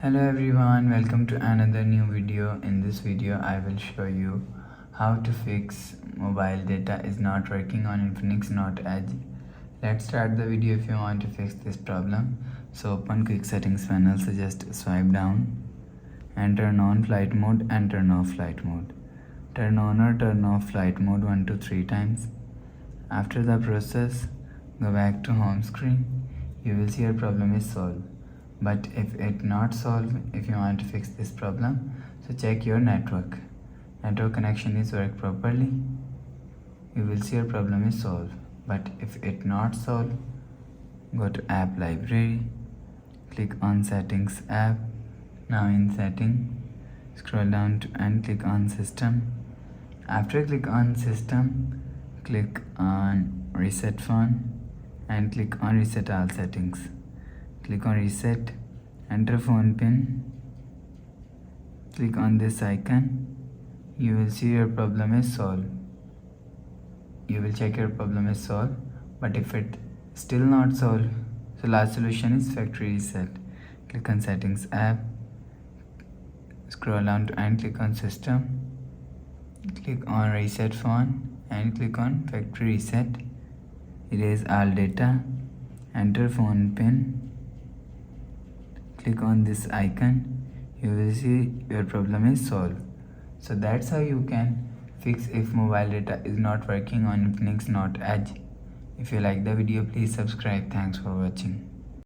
Hello everyone, welcome to another new video. In this video I will show you how to fix mobile data is not working on Infinix Note Edge. Let's start the video. If you want to fix this problem, so open quick settings panel, so just swipe down and turn on flight mode and turn off flight mode. Turn on or turn off flight mode 1 to 3 times. After the process, go back to home screen. You will see your problem is solved. But if it not solved, if you want to fix this problem, so check your network connection is work properly. You will see your problem is solved. But if it not solved, go to app library, click on settings app. Now in setting, scroll down to and click on system. After click on system, click on reset phone and click on reset all settings. Click on reset, enter phone pin, click on this icon. You will see your problem is solved. You will check your problem is solved. But if it still not solved, so last solution is factory reset. Click on settings app, scroll down to and click on system, click on reset phone and click on factory reset. Erase all data, enter phone pin, click on this icon. You will see your problem is solved. So that's how you can fix if mobile data is not working on Infinix Note Edge. If you like the video, please subscribe. Thanks for watching.